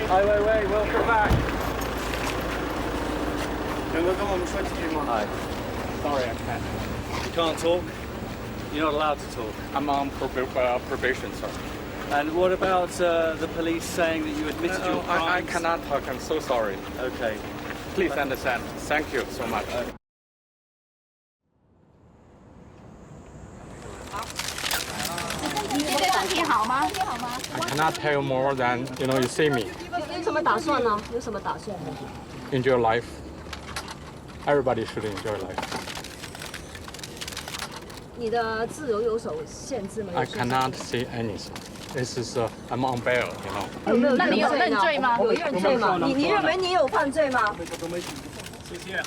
Ai Weiwei, welcome back. 能够跟我们说几句吗 Hi. Sorry, I can't. You can't talk? You're not allowed to talk. I'm on probation, sir. And what about the police saying that you admitted your crimes? I cannot talk. I'm so sorry. Okay. Please understand. Thank you so much. 你的身体好吗？ I cannot tell more than you see me. 有什么打算呢？有什么打算呢？ Enjoy life. Everybody should enjoy life. 你的自由有所限制吗？ I cannot say anything. This is I'm on bail, 有没有？那你有认罪吗？有认罪吗？你认为你有犯罪吗？谢谢。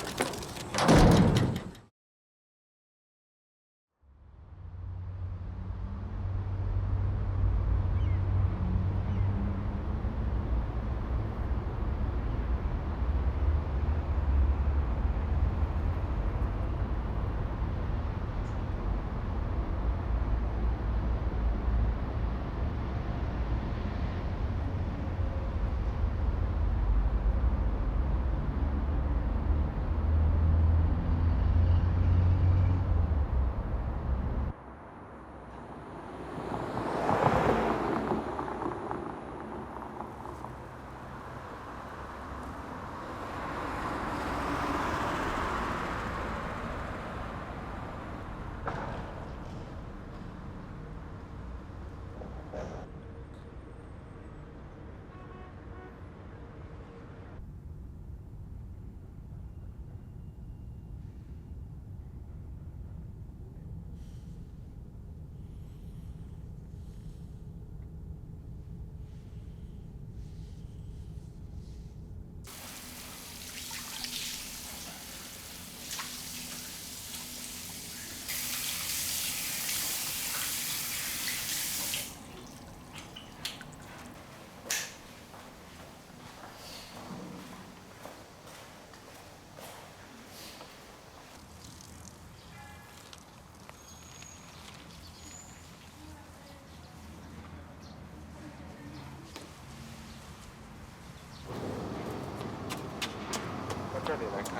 这里来看，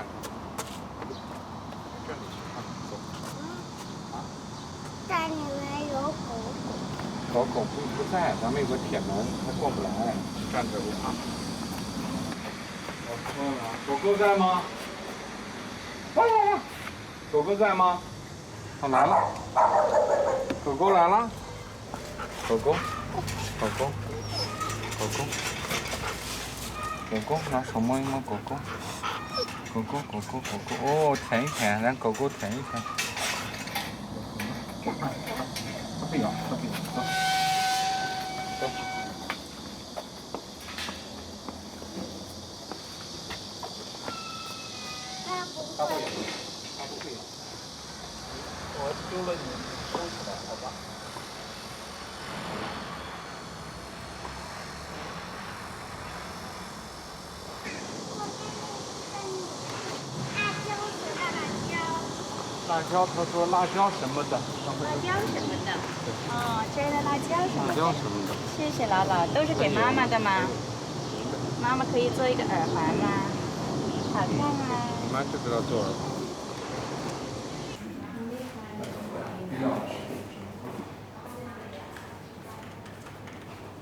这里去看，走。在里面有狗狗。狗不在，咱们有个铁门，它过不来。站这里啊。狗狗在吗？哇！狗狗在吗？它来了。狗狗来了。狗狗，狗狗，狗狗，狗狗，拿手摸一摸狗狗。狗狗，狗狗，狗狗，哦，舔一舔，让狗狗舔一舔。它不咬，它不咬，走，走。它不咬，它不会咬。我丢了你收起来，好吧？辣椒，他说辣椒什么的。辣椒什么的。哦，摘的辣椒什么的。辣椒什么的。谢谢姥姥，都是给妈妈的吗？妈妈可以做一个耳环吗？好看啊！你妈就知道做耳环。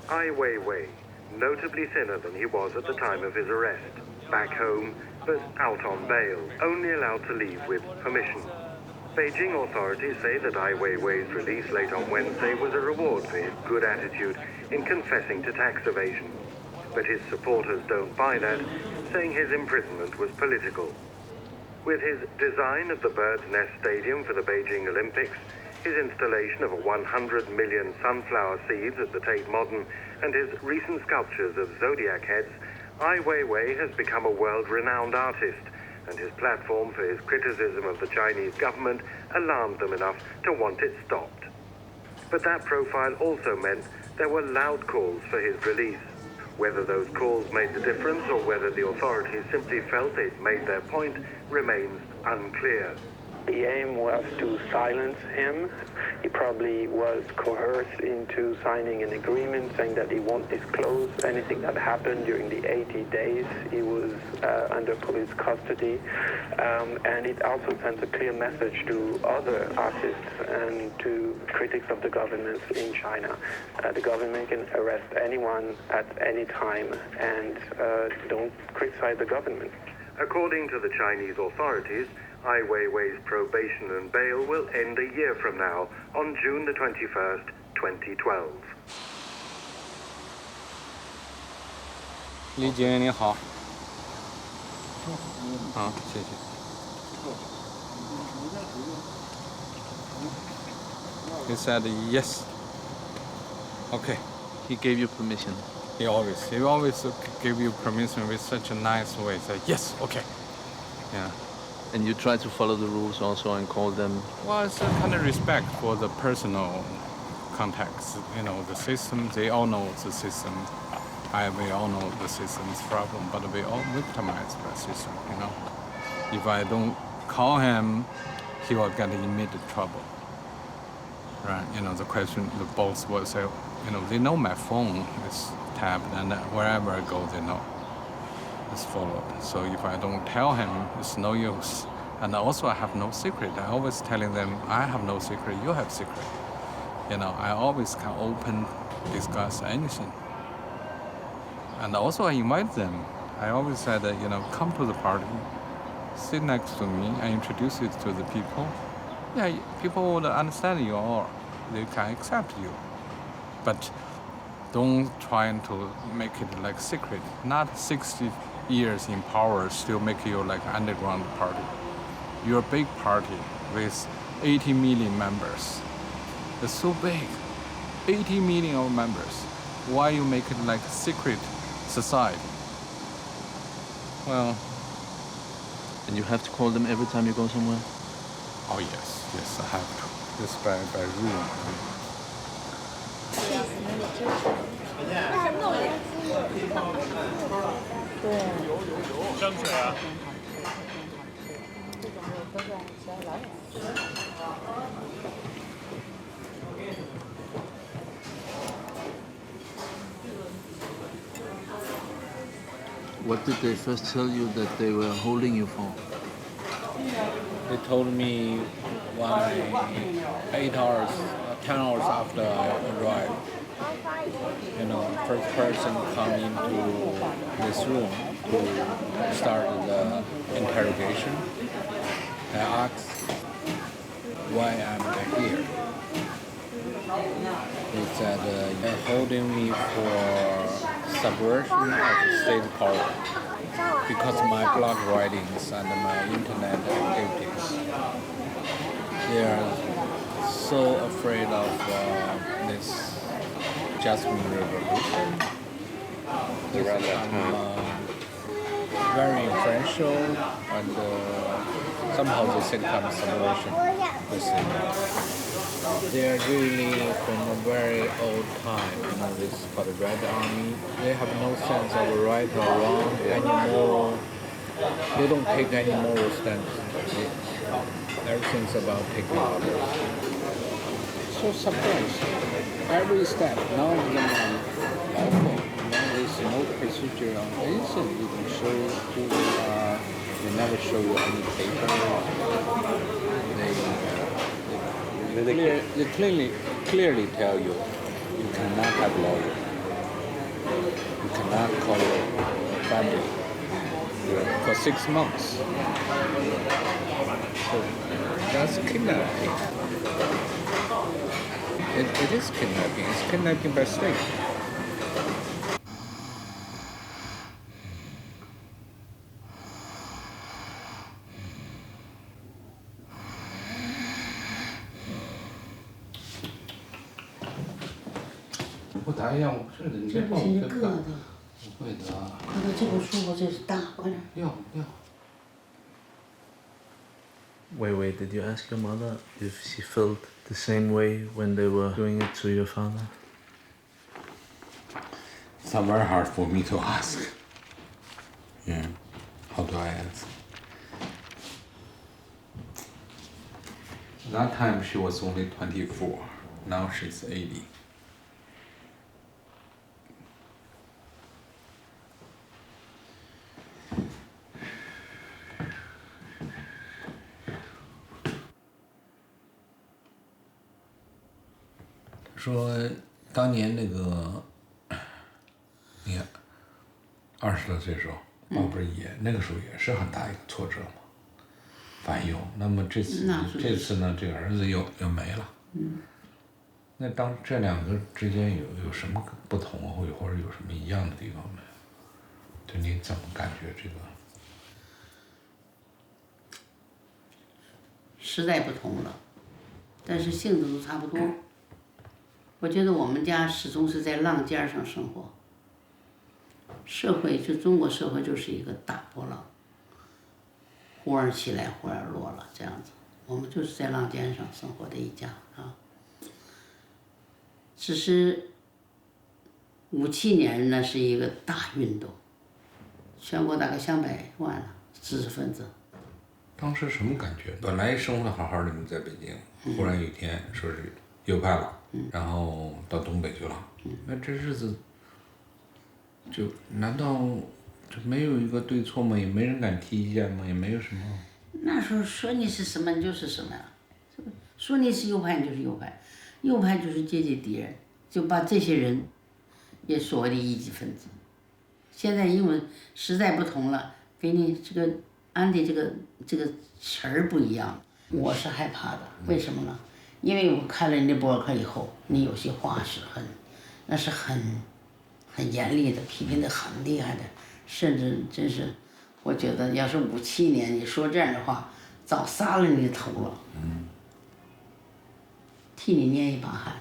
Ai Weiwei, notably thinner than he was at the time of his arrest, back home, but out on bail, only allowed to leave with permission. Beijing authorities say that Ai Weiwei's release late on Wednesday was a reward for his good attitude in confessing to tax evasion. But his supporters don't buy that, saying his imprisonment was political. With his design of the Bird's Nest Stadium for the Beijing Olympics, his installation of 100 million sunflower seeds at the Tate Modern, and his recent sculptures of zodiac heads, Ai Weiwei has become a world-renowned artist, and his platform for his criticism of the Chinese government alarmed them enough to want it stopped. But that profile also meant there were loud calls for his release. Whether those calls made the difference or whether the authorities simply felt they'd made their point remains unclear. The aim was to silence him. He probably was coerced into signing an agreement saying that he won't disclose anything that happened during the 80 days he was under police custody. And it also sent a clear message to other artists and to critics of the government in China. The government can arrest anyone at any time, and don't criticize the government. According to the Chinese authorities, Ai Weiwei's probation and bail will end a year from now, on June the 21st, 2012. 李警你好。好，谢谢。He said yes. Okay. He gave you permission. He always give you permission with such a nice way. Say yes, okay. Yeah. And you try to follow the rules also and call them. Well, it's a kind of respect for the personal contacts. You know, the system. They all know the system. We all know the system's problem, but we all victimized by the system. You know, if I don't call him, he will get in immediate trouble. Right? You know, the question. The boss will say, you know, they know my phone is tapped, and wherever I go, they know. It's followed. So if I don't tell him, it's no use. And also I have no secret. I always telling them, I have no secret, you have secret. You know, I always can open, discuss anything. And also I invite them. I always said that, you know, come to the party, sit next to me, I introduce it to the people. Yeah, people would understand you or they can accept you. But don't try to make it like secret. Not 60 years in power still make you like underground party. You're a big party with 80 million members. It's so big, 80 million of members. Why you make it like secret society? Well, And you have to call them every time you go somewhere? oh yes, I have to. It's by rule. What did they first tell you that they were holding you for? They told me 8 hours, 10 hours after I arrived. You know, first person come into this room to start the interrogation. I asked why I'm here. He said they're holding me for subversion of state power because of my blog writings and my internet activities. They are so afraid of this Jasmine revolution. It's very influential and somehow they say kind of subversion. They are really from a very old time, you know, this is called the Red Army. They have no sense of right or wrong anymore. They don't take any moral stance. Everything's about taking orders. So surprised. Every step, now it's lawful. Now there's no procedure on anything. You can show who you are. They never show you any paper. They clearly tell you, you cannot have lawyer. You cannot call your family for 6 months. So that's kidnapping. It is kidnapping. It's kidnapping by state. Weiwei, did you ask your mother if she felt the same way when they were doing it to your father? It's not very hard for me to ask. Yeah. How do I ask? That time she was only 24. Now she's 80.说当年那个，你看，20多岁的时候，报不是也那个时候也是很大一个挫折嘛，反右。那么这次呢，这个儿子又没了。那当这两个之间有什么不同或者有什么一样的地方没有？对你怎么感觉这个？时代不同了，但是性质都差不多。我觉得我们家始终是在浪尖上生活。社会就中国社会就是一个大波浪，忽而起来，忽而落了这样子。我们就是在浪尖上生活的一家啊。只是57年那是一个大运动，全国大概300万了知识分子。当时什么感觉？本来生活的好好的，你在北京，忽然有一天说是右派了，然后到东北去了，那这日子就难道就没有一个对错吗？也没人敢提意见吗？也没有什么。那时候说你是什么你就是什么呀，说你是右派你就是右派，右派就是阶级敌人，就把这些人也所谓的异己分子。现在因为时代不同了，给你这个安的这个词儿不一样，我是害怕的。为什么呢？因为我看了你的博客以后，你有些话是那是很严厉的，批评的很厉害的，甚至真是，我觉得要是57年你说这样的话，早杀了你的头了。替你捏一把汗。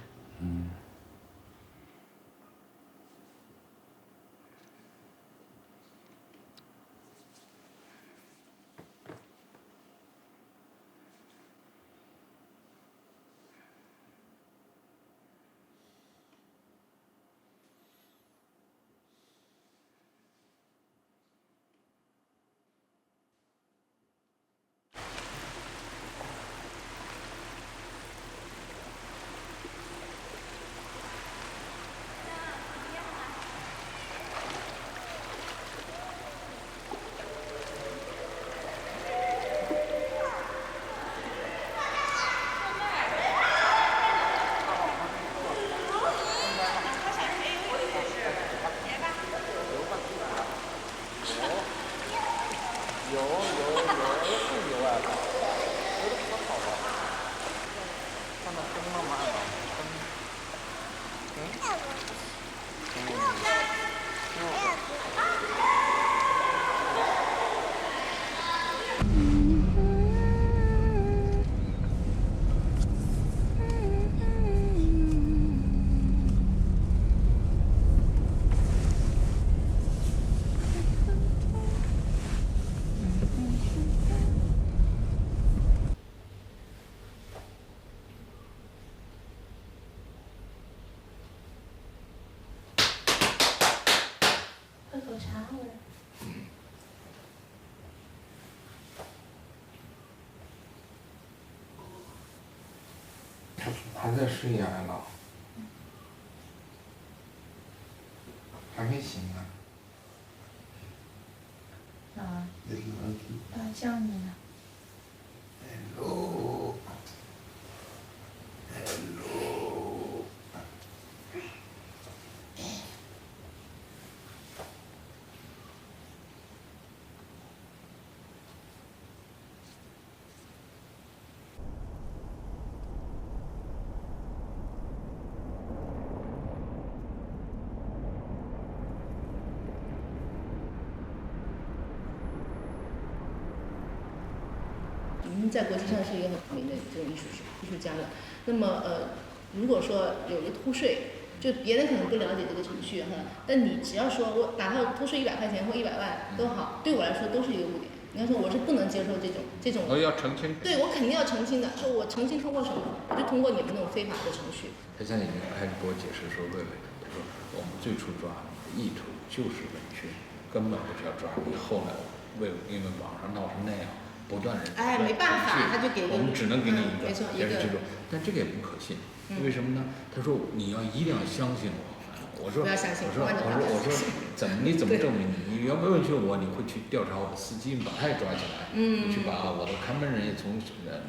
还在睡呀，艾老，还没醒呢。啊，叫你呢。Hello。您在国际上是一个很有名的这种艺术家了。那么如果说有个偷税，就别人可能不了解这个程序哈，但你只要说我哪怕偷税100块钱或100万都好，对我来说都是一个污点。你要说我是不能接受这种。我要澄清。对，我肯定要澄清的。说我澄清通过什么？我就通过你们那种非法的程序。他现在已经开始给我解释说，魏魏，他说我们最初抓你的意图就是委屈，根本不是要抓你。后来魏魏因为网上闹成那样，不断人。哎，没办法，他就给我们只能给你一个没错，电视记录，但这个也不可信，为什么呢？他说你一定要相信我。我说，不要相信，我说，你怎么证明你要不允许我，你会去调查我的司机，把他也抓起来，你去把我的看门人也从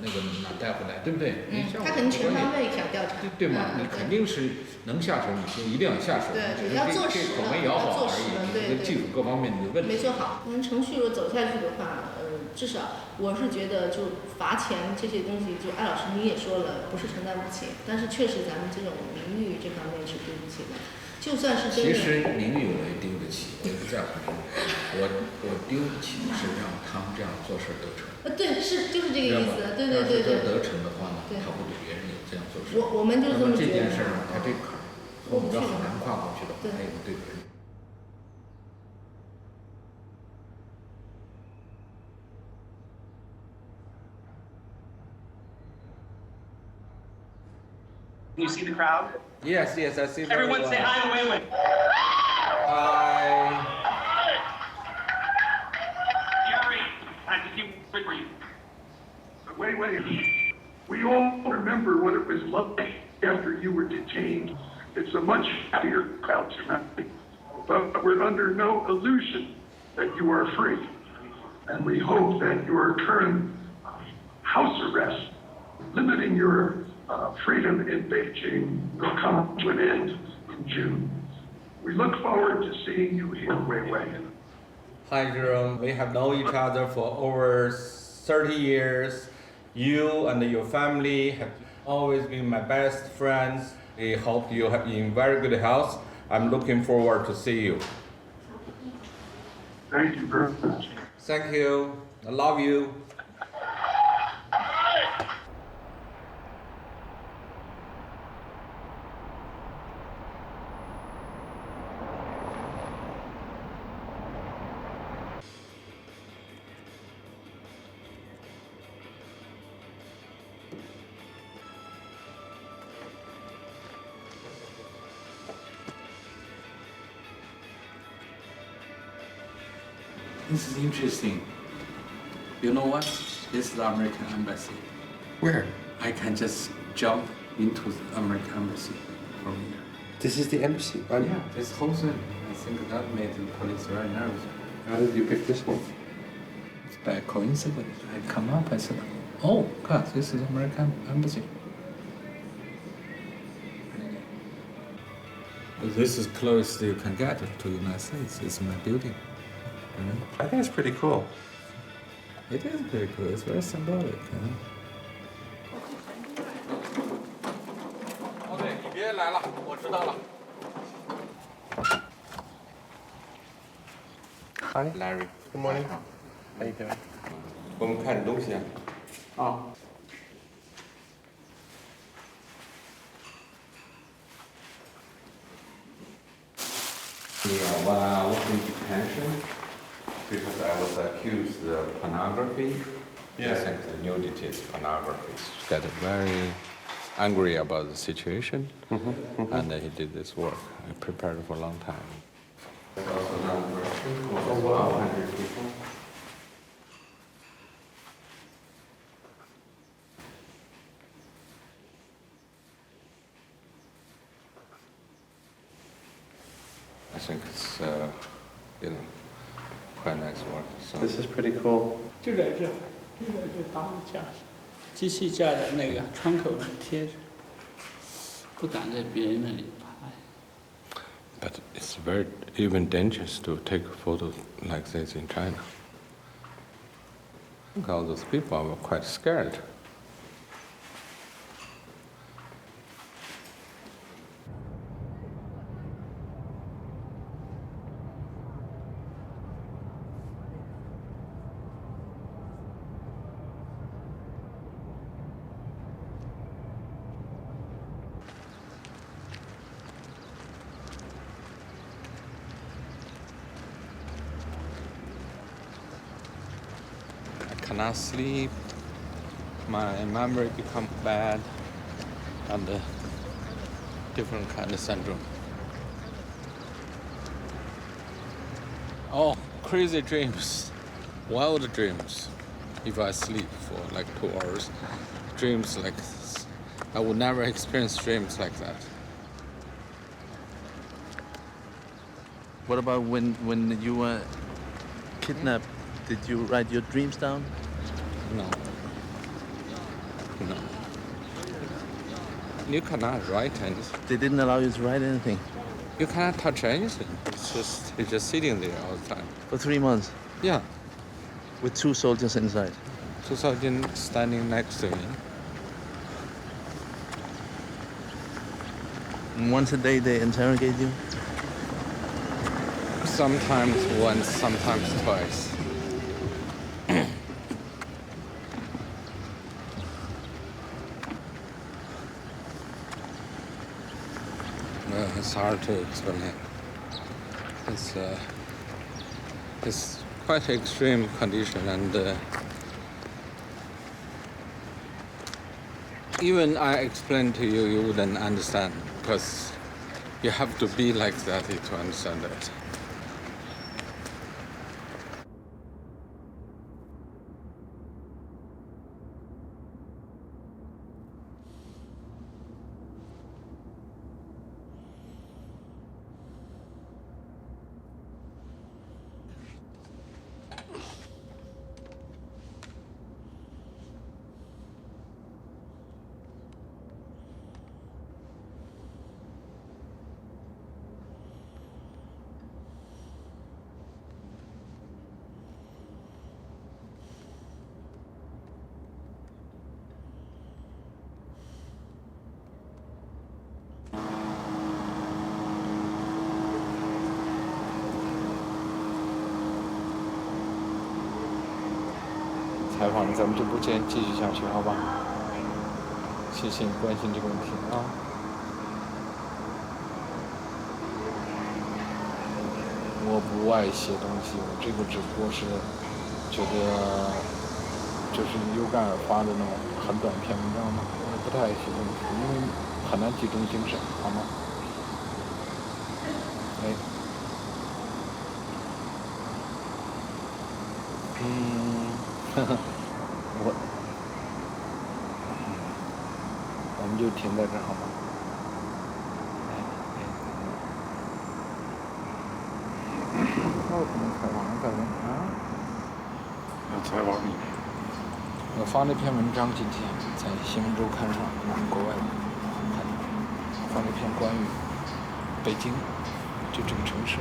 那个哪带回来，对不对？他肯定全方位想调查，对吗？你肯定是能下手，你一定要下手，对，要做实口没咬好而已，对技术各方面的问题。没做好，程序如果走下去的话，至少我是觉得就罚钱这些东西，就艾老师你也说了，不是承担不起，但是确实咱们这种名誉这方面是对不起的。就算是真的，其实名誉我也丢得起，我不在乎名誉，我丢得起是让他们这样做事得逞。对，就是这个意思，对。要是得逞的话呢，他不对别人也这样做事。我们就这么觉得。这件事呢，他这坎儿，我们要很难跨过去的话，他也不对别人。Can you see the crowd? Yes, I see. Everyone say Ai Weiwei. Hi. Gary, I have a few words for you. Weiwei, we all remember what it was like after you were detained. It's a much happier crowd tonight. But we're under no illusion that you are free. And we hope that your current house arrest, limiting your freedom in Beijing, will come to an end in June. We look forward to seeing you here, Weiwei. Hi, Jerome. We have known each other for over 30 years. You and your family have always been my best friends. I hope you are in very good health. I'm looking forward to see you. Thank you very much. Thank you. I love you. This is interesting. You know what? This is the American embassy. Where? I can just jump into the American embassy from here. This is the embassy? Yeah, this whole thing. I think that made the police very nervous. How did you pick this one? It's by coincidence. I come up, I said, oh, God, this is American embassy. This is close you can get to the United States. It's my building. I think it's pretty cool. It is pretty cool. It's very symbolic. OK， 你别来了，我知道了。Hi, Larry. Good morning. How you doing? 我们看东西啊。哦。Yeah, when I was in detention, because I was accused of pornography, I think the nudity is pornography. Got very angry about the situation, and he did this work. I prepared it for a long time. There's also another version, almost 100 people. I think it's, quite nice work. So. This is pretty cool. 就在这打火架上，机器架在那个窗口上贴着，不敢在别人那里拍。But it's very even dangerous to take photos like this in China. All those people are quite scared. Cannot sleep, my memory become bad, and different kind of syndrome. Oh, crazy dreams, wild dreams. if I sleep for like 2 hours. Dreams like this. I would never experience dreams like that. What about when you were kidnapped? Did you write your dreams down? No. No. You cannot write anything. They didn't allow you to write anything? You cannot touch anything. It's just sitting there all the time. For 3 months? Yeah. With 2 soldiers inside? 2 soldiers standing next to me. And once a day they interrogate you? Sometimes once, sometimes twice. It's hard to explain. It's quite extreme condition, and even I explain to you, you wouldn't understand, because you have to be like that to understand it.采访咱们直播间继续下去，好吧？谢谢你关心这个问题啊。我不爱写东西，我这个只不过是觉得就是有感而发的那种很短篇文章嘛，我不太爱写东西，因为很难集中精神，好吗？哎，我们就停在这儿好吗？那我可能采访干嘛啊？要采访你。我发那篇文章今天在新闻周刊上，我们国外看到，发了一篇关于北京，就这个城市，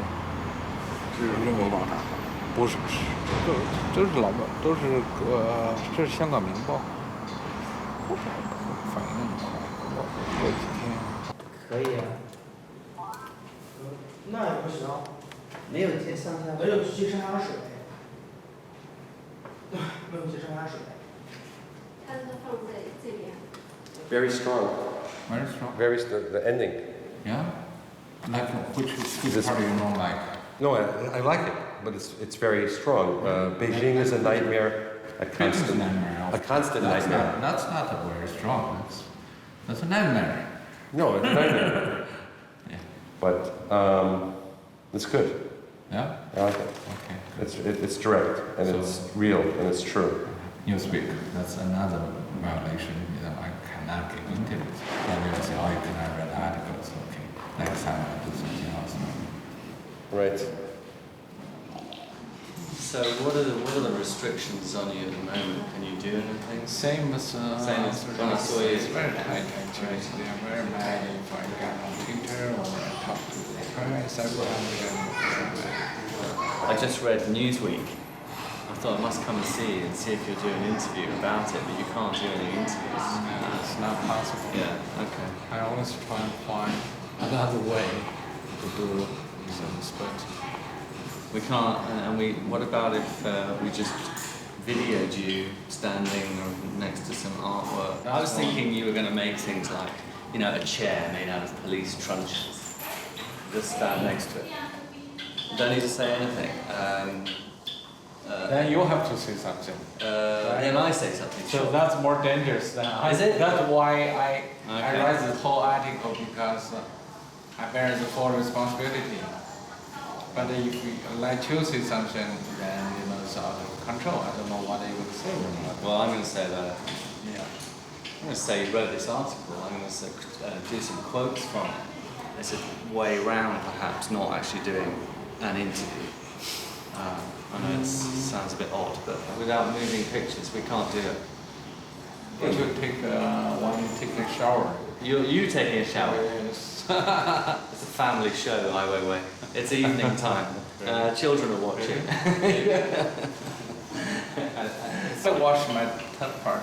是认为网站。不是，都是老板，都是这是香港《明报》，反应那么快，过几天。可以啊。那也不行，没有接上下。没有接上下水。没有接上下水。它是放在这边。Very strong. Very strong. The ending. Yeah. Like which part do you don't like? No, I like it, but it's very strong. Beijing is a nightmare, a constant nightmare. That's not very strong. That's a nightmare. No, it's a nightmare. Yeah. But it's good. Yeah. I like it. Okay. It's direct and it's real and it's true. Newsweek. That's another violation. You know, I cannot get into it. Then you say, oh, you cannot read articles. Okay. Next time I'll do something else. Right. So what are the restrictions on you at the moment? Can you do anything? Same as when I saw you. It's very tight actually. They are very mad if I get on Twitter or I talk to the press. I just read Newsweek. I thought I must come and see you and see if you'll do an interview about it, but you can't do any interviews. It's not possible. Yeah, okay. I always try and find another way to do this, but we can't. What about if we just videoed you standing next to some artwork? I was thinking you were going to make things like, you know, a chair made out of police truncheons. Just stand next to it. Don't need to say anything. Then you have to say something. Then I say something. So sure. that's more dangerous than I. Is it? That's why I Okay. write the whole article, because I bear the full responsibility. But if we let you say something, then was out of control. I don't know what they would say. Well, I'm going to say that. Yeah. I'm going to say you wrote this article. I'm going to do some quotes from it. It's a way round, perhaps, not actually doing an interview. I know it sounds a bit odd, but without moving pictures, we can't do it. You should take one taking a shower. You taking a shower? Yes. It's a family show, Ai Weiwei. It's evening time. Children are watching. I wash my tongue part.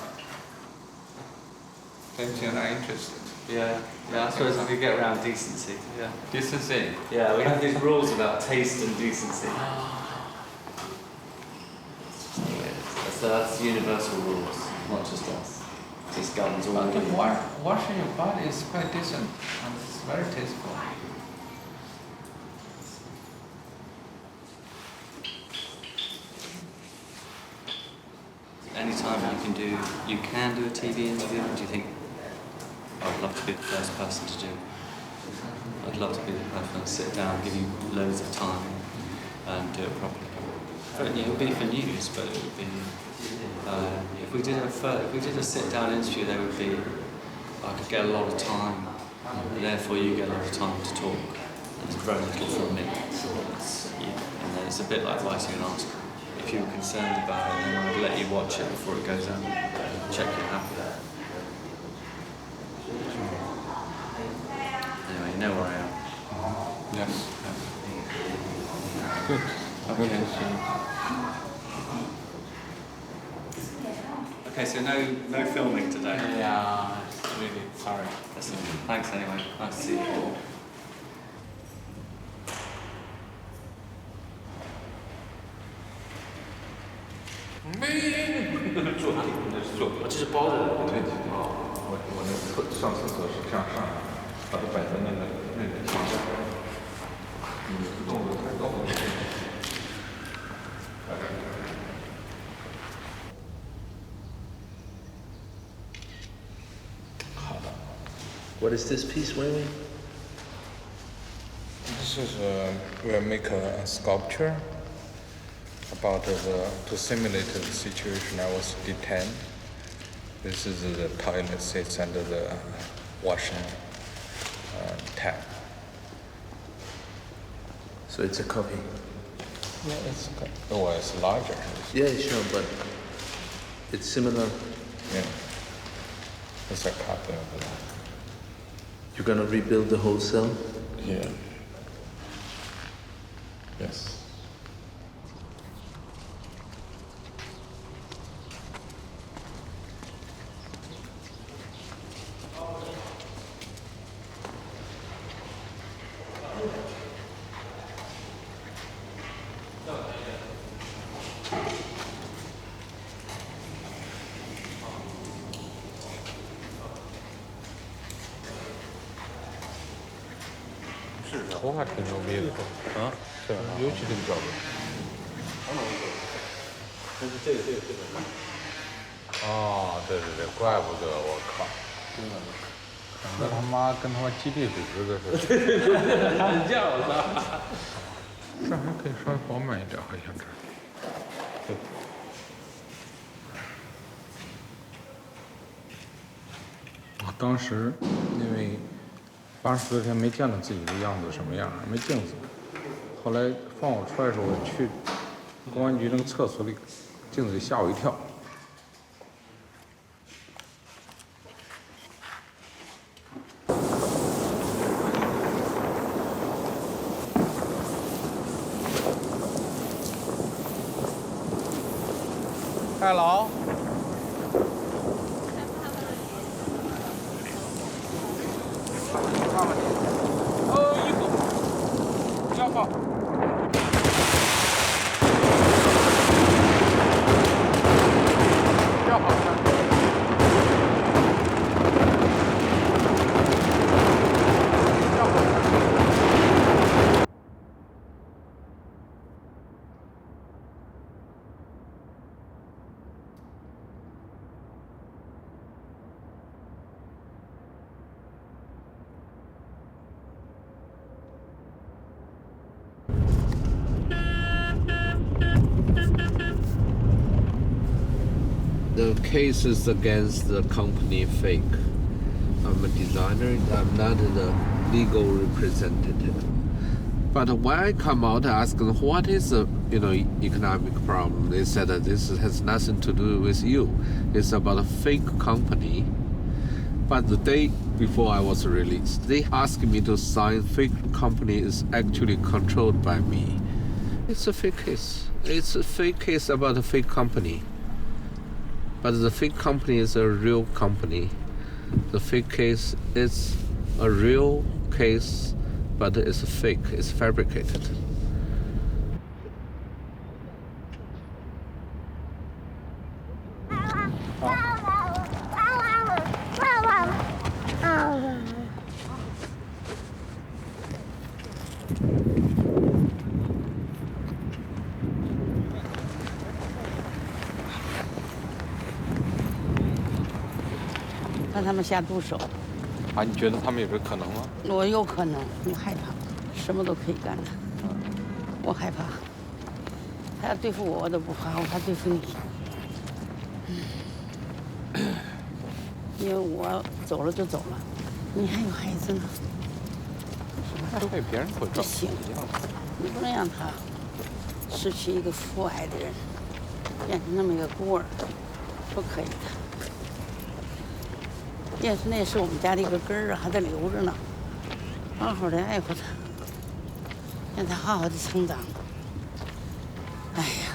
Attention, I'm interested. Yeah, I suppose we could get around decency. Yeah. Decency. Yeah, we have these rules about taste and decency. So that's universal rules, not just us. Just governs all. But washing your body is quite decent and it's very tasteful. Anytime you can do a TV interview. Do you think? I'd love to be the first person to do it. I'd love to be the first person to sit down, give you loads of time, and do it properly. It would be for news, but it would be. If we did a sit-down interview, there would be. I could get a lot of time, and therefore you get a lot of time to talk. And there's very little from me. And then it's a bit like writing an article. If you were concerned about it, then I would let you watch it before it goes out. Check you're happy. Anyway, you know where I am. Yes. Good. Okay. Okay, so no filming today. Yeah, really sorry. Thanks anyway. Nice to see you all.这是包的。对。我那上厕所是这样上的，把它摆在那个墙上。动作太高了。好的。What is this piece, Weiwei? This is we make a sculpture about to simulate the situation I was detained. This is the toilet sits under the washing tap. So it's a copy? Yeah, it's larger. Yeah, sure, but it's similar. Yeah. It's a copy of that. You're gonna rebuild the whole cell? Yeah. Yes.是，头发挺牛逼的。啊？对吧？尤其这个角度。但是这个。哦，对，怪不得我靠。真的。那他妈跟他妈基地组织的似的。对，他是这样的。这还可以稍微饱满一点，好像这。对。我当时因为80多天没见到自己的样子什么样，没镜子。后来放我出来的时候，我去公安局那个厕所里，镜子里吓我一跳。太牢。衣服，腰包。要好看。要好看。the case is against the company fake. I'm a designer, I'm not the legal representative. But when I come out asking what is the economic problem, they said that this has nothing to do with you. It's about a fake company. But the day before I was released, they asked me to sign fake company is actually controlled by me. It's a fake case. It's a fake case about a fake company. But the fake company is a real company. The fake case is a real case, but it's fake, it's fabricated.让他们下毒手。啊，你觉得他们有这可能吗？我有可能，你害怕，什么都可以干的。我害怕，他要对付我，我都不怕，我怕对付你。因为我走了就走了，你还有孩子呢。都被别人毁掉。不行，你不能让他失去一个父爱的人，变成那么一个孤儿，不可以的。那也是我们家的一个根儿啊，还得留着呢，好好的爱护他，让他好好的成长。哎呀。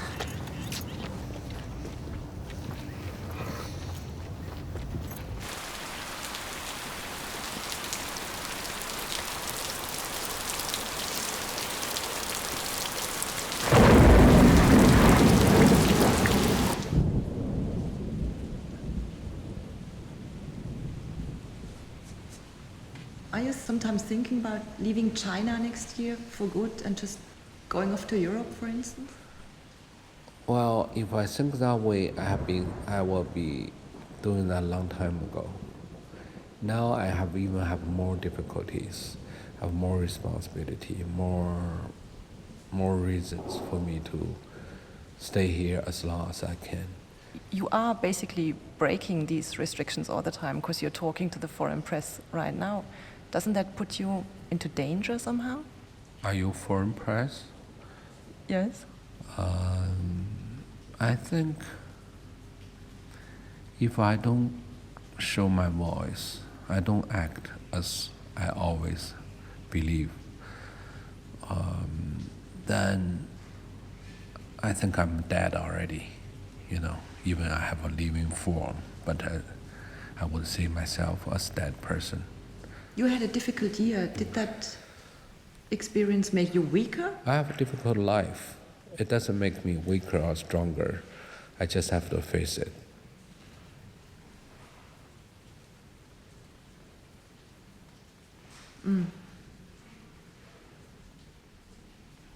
Are you sometimes thinking about leaving China next year for good and just going off to Europe, for instance? Well, if I think that way, I will be doing that a long time ago. Now I even have more difficulties, have more responsibility, more reasons for me to stay here as long as I can. You are basically breaking these restrictions all the time because you're talking to the foreign press right now. Doesn't that put you into danger somehow? Are you foreign press? Yes. I think if I don't show my voice, I don't act as I always believe, then I think I'm dead already, even I have a living form, but I would see myself as a dead person. You had a difficult year. Did that experience make you weaker? I have a difficult life. It doesn't make me weaker or stronger. I just have to face it.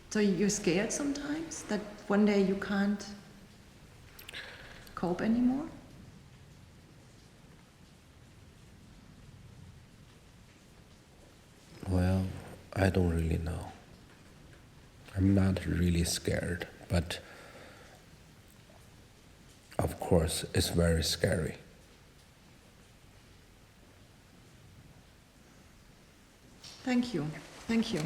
So you're scared sometimes that one day you can't cope anymore? Well, I don't really know. I'm not really scared, but of course it's very scary. Thank you. Thank you.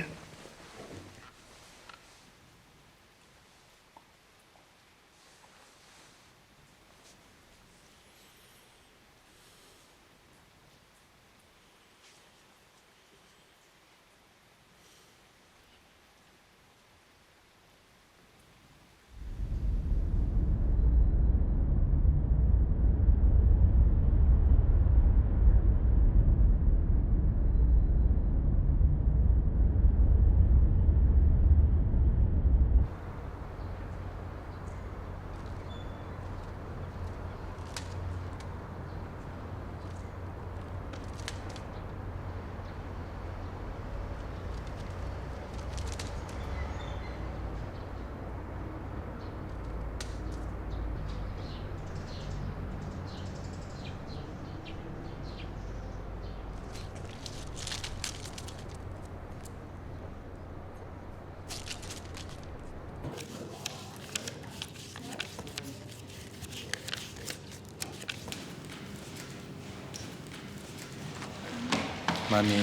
money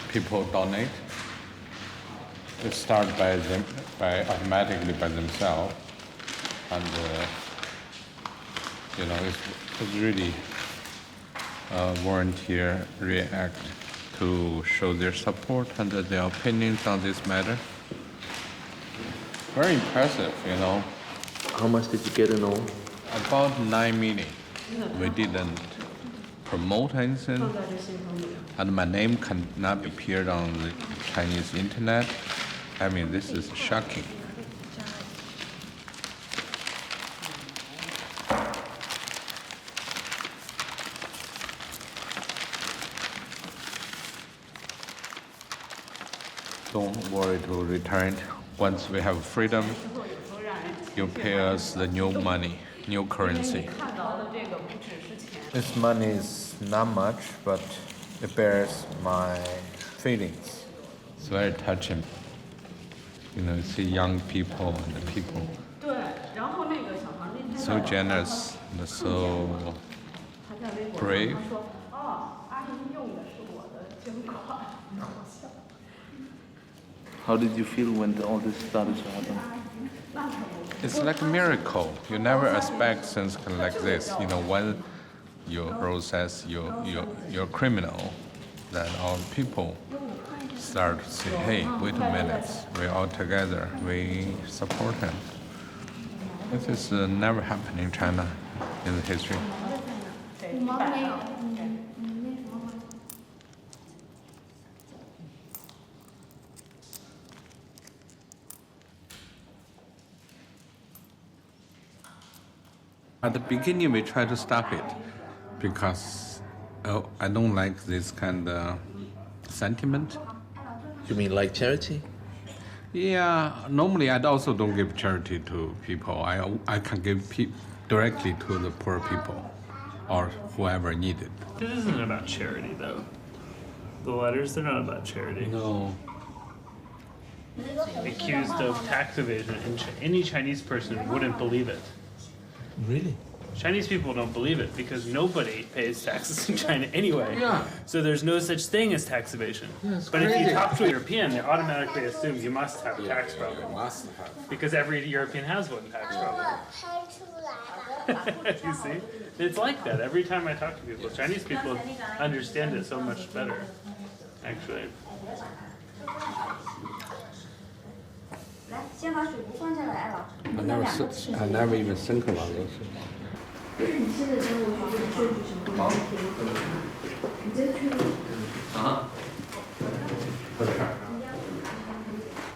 people donate. It starts by automatically by themselves, and it's really volunteer react to show their support and their opinions on this matter. Very impressive, How much did you get in all? About 9 million. We didn't promote anything, and my name cannot be appeared on the Chinese internet. I mean, this is shocking. Don't worry to return. Once we have freedom, you pay us the new money, new currency. This money is not much, but it bears my feelings. It's very touching. You see young people and the people so generous and so brave. How did you feel when all this started to happen? It's like a miracle. You never expect things like this. When you process your criminal, then all people start to say, hey, wait a minute, we're all together, we support him. This is never happened in China in the history. At the beginning, we try to stop it because I don't like this kind of sentiment. You mean like charity? Yeah, normally I also don't give charity to people. I can give directly to the poor people or whoever need it. This isn't about charity, though. The letters, they're not about charity. No. Accused of tax evasion, and any Chinese person wouldn't believe it. Really? Chinese people don't believe it because nobody pays taxes in China anyway. Yeah. So there's no such thing as tax evasion. Yeah, but if you crazy. talk to a European, they automatically assume you must have a tax problem. Must have. Because every European has one tax problem. You see? It's like that every time I talk to people. Chinese people understand it so much better, actually. I never even think about this.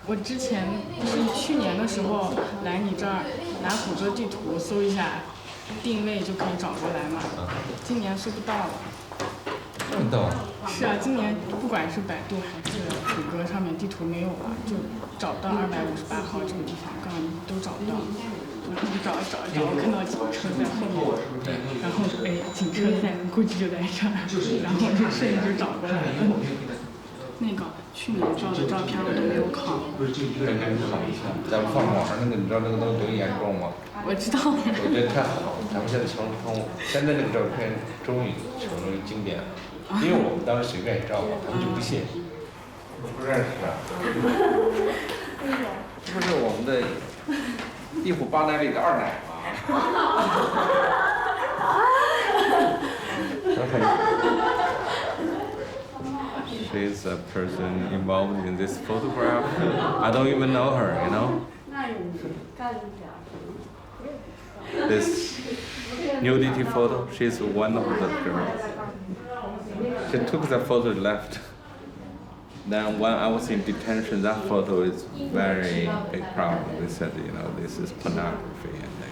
我之前是去年的时候来你这儿拿谷歌地图搜一下定位就可以找过来嘛，今年搜不到了。真的？是啊，今年不管是百度还是谷歌上面地图没有了，就找不到258号这个地方，刚刚都找不到。然后找，我看到警车在后面，然后警车在，估计就在这儿，然后就顺着找过来了。那个去年照的照片我都没有拷。咱们放网上那个，你知道那个东西多严重吗？我知道。我觉得太好了，咱们现在现在那个照片终于成了经典了，因为我们当时随便照，他们就不信，不认识啊。这不是我们的一虎八奶里的二奶吗？She's a person involved in this photograph. I don't even know her, This nudity photo, she's one of the girls. She took the photo left. Then when I was in detention, that photo is very big problem. They said, this is pornography and like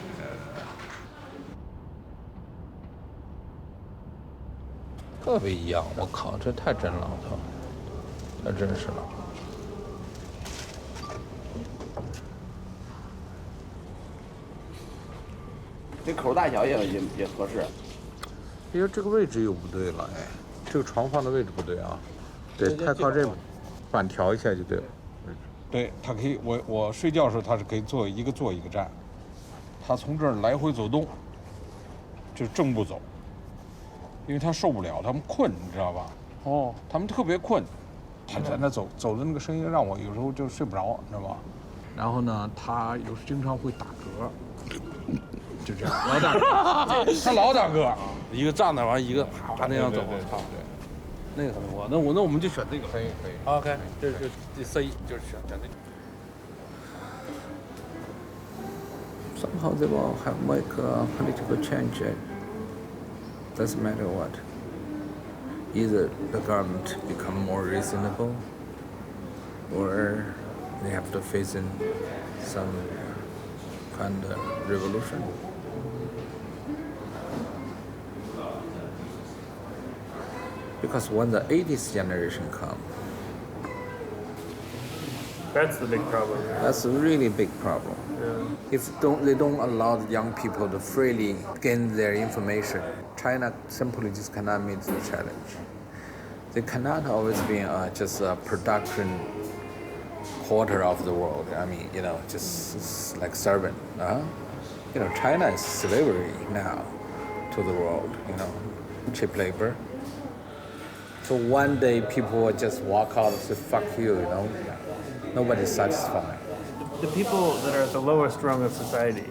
特别一样，我靠，这太真了，我操，太真实了。这口大小也合适。哎呀，这个位置又不对了，哎，这个床放的位置不对啊，对，太靠这板调一下就对了。对，它可以，我睡觉的时候，它是可以坐一个站，它从这儿来回走动，就是正步走，因为它受不了，他们困，你知道吧？哦，他们特别困，他在那走的那个声音让我有时候就睡不着，你知道吧？然后呢，他有时经常会打嗝，就这样，老打嗝，他老打嗝，一个站那完，一个啪啪那样走，对，那个很多。那我们就选这个。可以。OK， 这是第C，就是选这个。Somehow they will have make a political change. Doesn't matter what. Either the government become more reasonable, or they have to face in some kind of revolution. Because when the 80th generation come, that's the big problem. That's a really big problem. Yeah. If they don't allow the young people to freely gain their information, China simply just cannot meet the challenge. They cannot always be just a production quarter of the world. I mean, just like servant. China is slavery now to the world. Cheap labor. So one day people will just walk out and say, "Fuck you," Nobody's satisfied. The people that are at the lowest rung of society,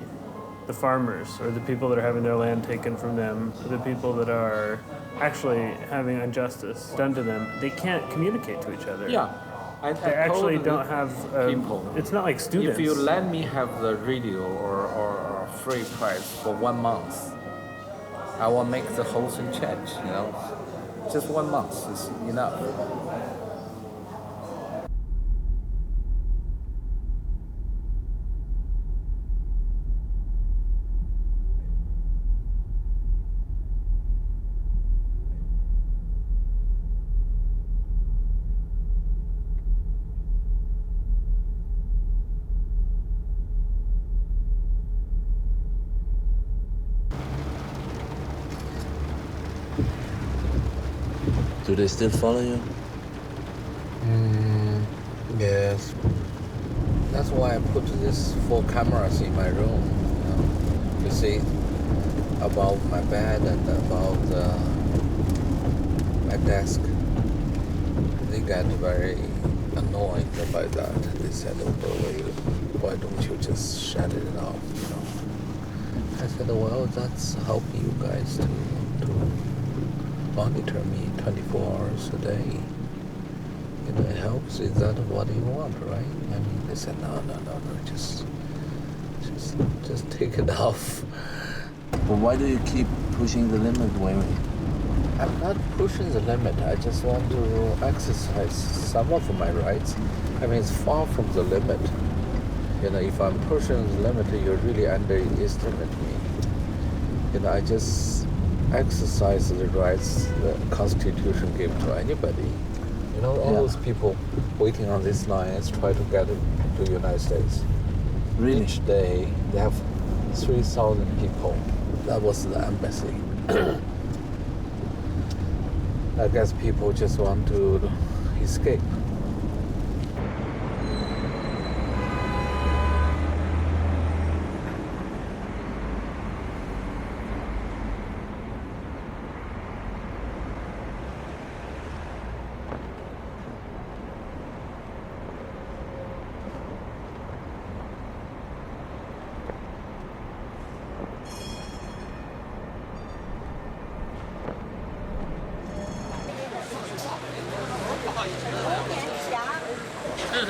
the farmers, or the people that are having their land taken from them, or the people that are actually having injustice done to them, they can't communicate to each other. Yeah. They actually don't have people. It's not like students. If you let me have the radio or free price for 1 month, I will make the whole thing change, Just 1 month is enough. Do they still follow you? Yes. That's why I put these 4 cameras in my room. You see, above my bed and above my desk. They got very annoyed by that. They said, why don't you just shut it off? I said, well, that's helping you guys to monitor me 24 hours a day. It helps. Is that what you want, right? I mean, they said, no, just take it off. But why do you keep pushing the limit, Weiwei? I'm not pushing the limit. I just want to exercise some of my rights. I mean, it's far from the limit. If I'm pushing the limit, you really underestimate me. I just exercise the rights the Constitution gave to anybody. All those people waiting on these lines try to get to the United States. Really? Each day they have 3,000 people. That was the embassy. I guess people just want to escape.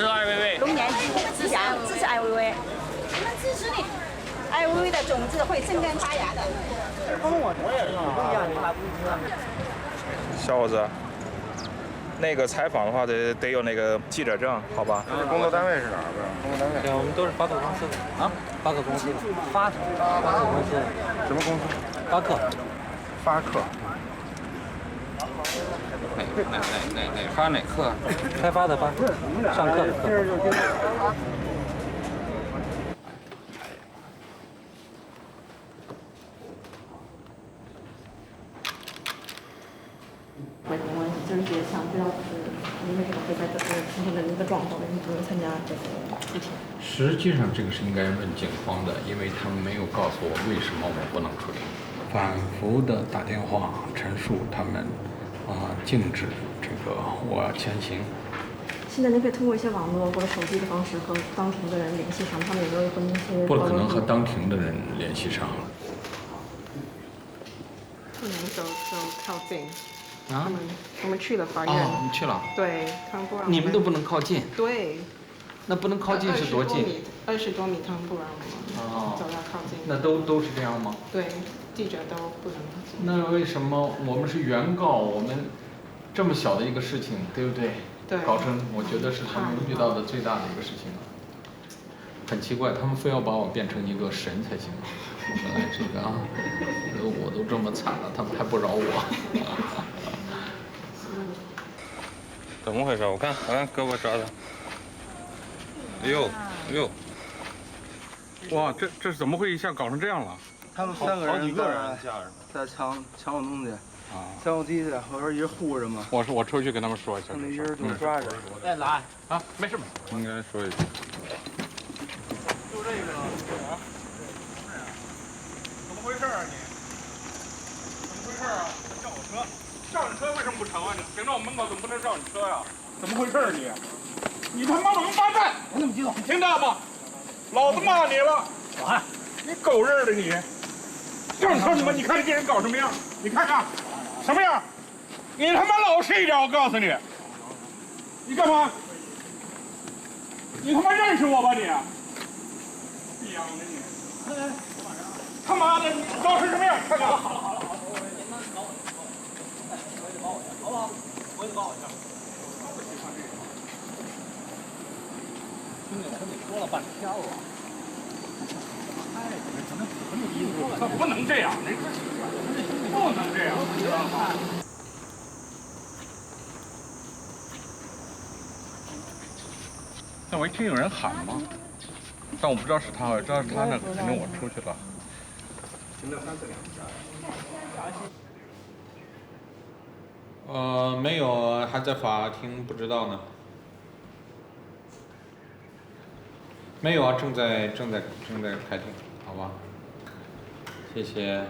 Ai Weiwei。龙年支持艾薇薇，我们支持你。艾薇薇的种子会生根发芽的。小伙子，那个采访的话得有那个记者证，好吧？工作单位是哪儿的？工作单位？对，我们都是巴克公司的啊，巴克公司的，巴克公司的，什么公司？巴克。巴克。哪发哪课？开发的发，上课的课。我就是想知道，你为什么会在这个形成这么一个状况？为什么不能参加这个出庭？实际上这个是应该问警方的，因为他们没有告诉我为什么我不能出庭。反复的打电话陈述他们禁止我要强行。现在您可以通过一些网络或者手机的方式和当庭的人联系上，他们有没有和您一些？不可能和当庭的人联系上。不能走靠近。啊？我们去了法院。哦，你去了？对，他们不让。你们都不能靠近。对。那不能靠近是多近？20多米，他们不让我们走到靠近。那都是这样吗？对，记者都不能靠近。那为什么我们是原告？我们这么小的一个事情，对不对？对。搞成我觉得是他们遇到的最大的一个事情了。很奇怪，他们非要把我变成一个神才行。本来这个啊，我都这么惨了，他们还不饶我。怎么回事？我看胳膊抓的。哎呦，哇，这是怎么会一下搞成这样了？他们3个人在抢我东西，抢我地下，后边一直护着嘛。我出去跟他们说一下。他们一直都抓着。再来啊，没事。应该说一下。就这个啊？怎么回事啊你？怎么回事啊？叫我车，叫你车为什么不成啊？你停到我门口怎么不能叫你车呀？怎么回事啊你？你他妈王八蛋！我怎么知道？你听到吗？老子骂你了！你狗日的你！叫你说什么？你看这人搞什么样？你看看什么样？你他妈老实一点！我告诉你，你干嘛？你他妈认识我吧你？逼样的你！他妈的，你老实什么样？看看。好，你们搞我，我也得保我一下，好不好？我也得保我一下。听见他们说了半天了，可不能这样，不能这样，知道吗？但我一听有人喊嘛，但我不知道是他，我知道是他，那肯定我出去了。没有，还在法庭，不知道呢。没有啊，正在开庭，好吧？谢谢。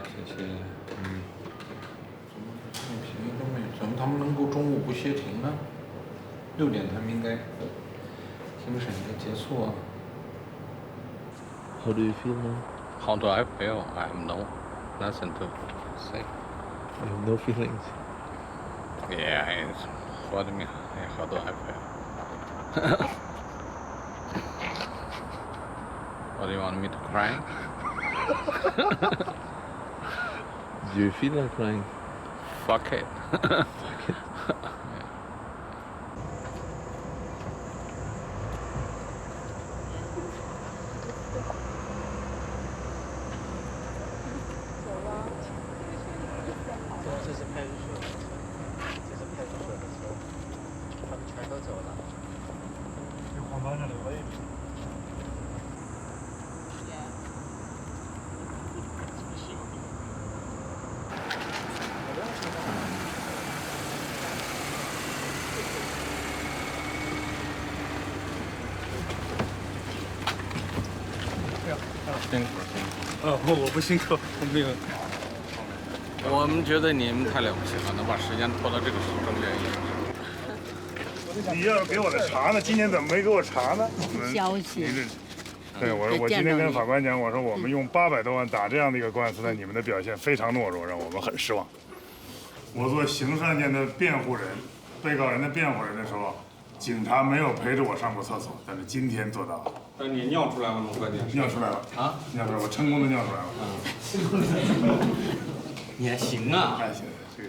怎么他们能够中午不歇庭呢？6点他们应该庭审应该结束啊。How do you feel now? How do I feel? I have nothing to say. I have no feelings. Yeah, it's what do you mean? How do I feel? What do you want me to cry? Do you feel like crying? Fuck it. Fuck it.辛苦。我不辛苦，没有。我们觉得你们太了不起了，能把时间拖到这个时候，你要给我的茶呢？今天怎么没给我茶呢？消息。对，我今天跟法官讲，我说我们用800多万打这样的一个官司呢，你们的表现非常懦弱，让我们很失望。我做刑事案件的辩护人，被告人的辩护人的时候，警察没有陪着我上过厕所，但是今天做到了。那你尿出来了吗？关键尿出来了啊！尿出来，我成功的尿出来了。你还行啊？还行，这个，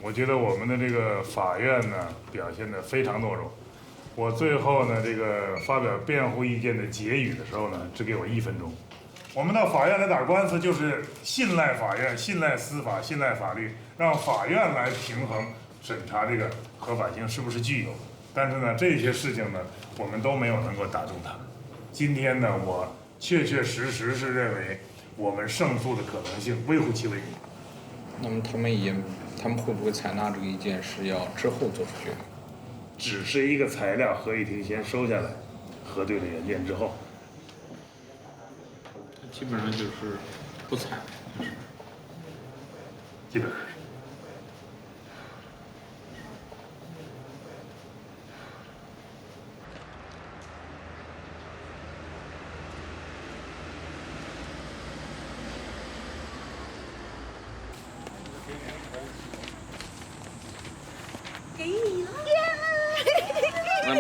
我觉得我们的这个法院呢表现得非常懦弱。我最后呢这个发表辩护意见的结语的时候呢，只给我1分钟。我们到法院来打官司，就是信赖法院、信赖司法、信赖法律，让法院来平衡审查这个合法性是不是具有。但是呢，这些事情呢，我们都没有能够打中他。今天呢，我确确实实是认为我们胜诉的可能性微乎其微。那么他们会不会采纳这个意见，是要之后做出决定？只是一个材料，合议庭先收下来，核对了原件之后，基本上就是不采，基本上。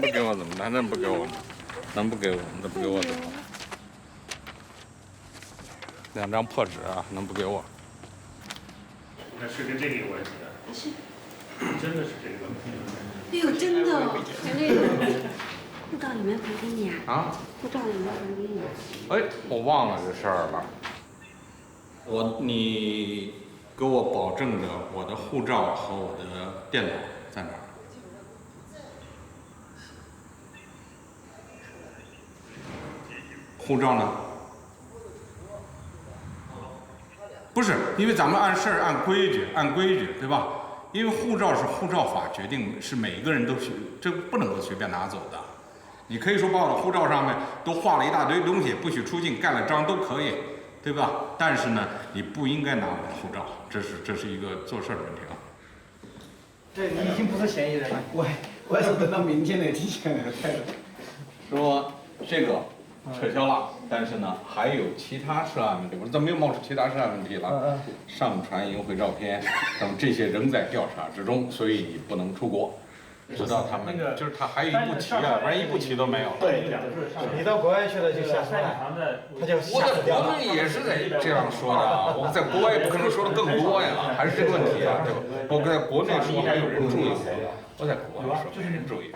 不给我怎么办？能不给我吗？能不给我？能不给我怎么办？2张破纸啊，能不给我？那是跟这个有关系的。真的是这个问题。哎呦，真的，这个护照有没有还给你啊？啊？护照有没有还给你？哎，我忘了这事儿了。你给我保证着我的护照和我的电脑在哪儿？护照呢？不是，因为咱们按事儿按规矩，对吧？因为护照是护照法决定，是每一个人都这不能够随便拿走的。你可以说把我的护照上面都画了一大堆东西，不许出境，盖了章都可以，对吧？但是呢，你不应该拿我的护照，这是一个做事儿的问题啊。对你已经不是嫌疑人了，我还是等到明天来提前来开的。说这个撤销了，但是呢，还有其他涉案问题，我说怎么又冒出其他涉案问题了？上传淫秽照片，那么这些仍在调查之中，所以你不能出国。直到他们就是他还有一步棋啊，不然一步棋都没有。对，你到国外去了就下次了，他就我在国内也是在这样说的啊，我在国外也不可能说的更多呀，还是这个问题啊，对吧？我在国内说还有人注意我在国外说没人注意。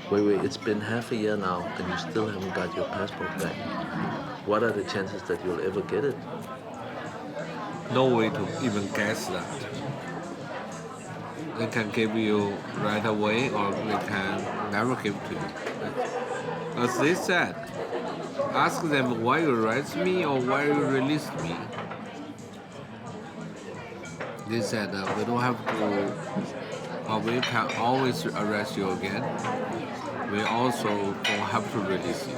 Weiwei, it's been half a year now and you still haven't got your passport back. What are the chances that you'll ever get it? No way to even guess that. They can give you right away or they can never give to you. As they said, ask them why you arrest me or why you released me. They said we don't have to, we can always arrest you again. We also don't have to release you.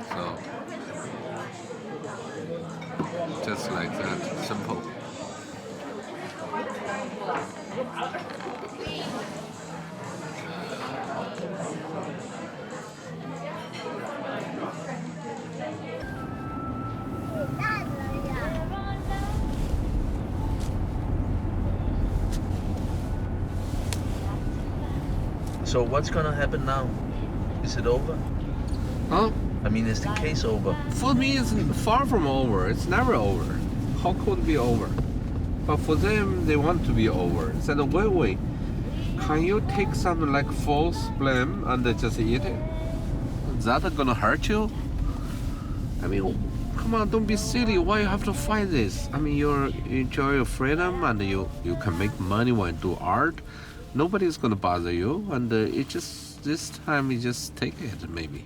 So, just like that, simple. So what's gonna happen now? Is it over? Huh? I mean, is the case over? For me, it's far from over. It's never over. How could it be over? But for them, they want to be over. They said, wait, can you take something like false blame and just eat it? Is that gonna hurt you? I mean, come on, don't be silly. Why you have to fight this? I mean, you enjoy your freedom and you can make money when you do art. Nobody's gonna bother you, and it just this time you just take it maybe.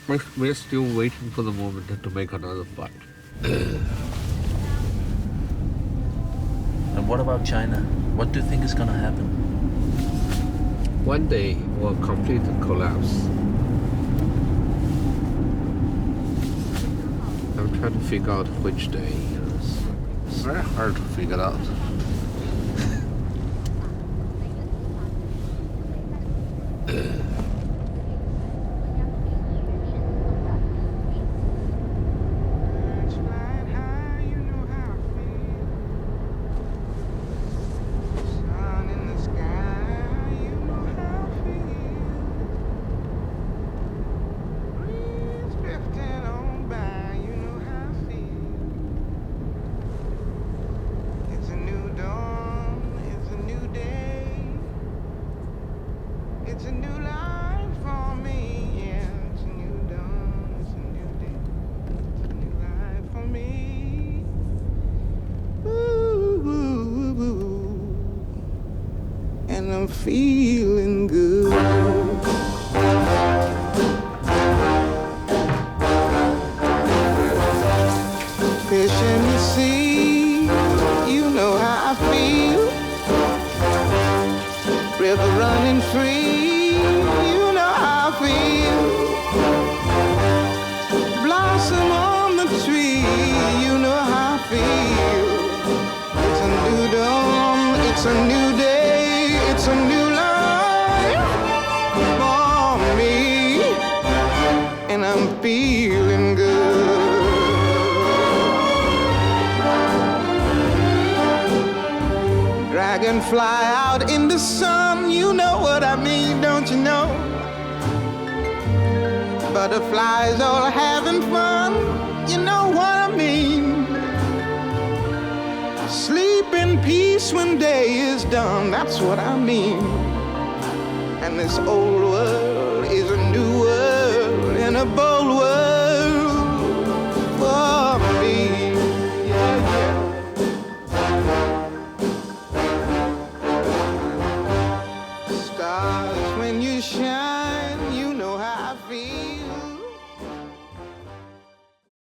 We're still waiting for the moment to make another flight. And what about China? What do you think is going to happen? One day will complete collapse. I'm trying to figure out which day. It's very hard to figure out. I'm feeling good. Fish in the sea, you know how I feel. River running free, you know how I feel. Blossom on the tree, you know how I feel. It's a new dawn, it's a new day. It's a new life for me, and I'm feeling good. Dragonfly out in the sun, you know what I mean, don't you know? Butterflies all having fun, you know what I mean? Sleep in peace when day is done, that's what I mean. And this old world is a new world and a bold world.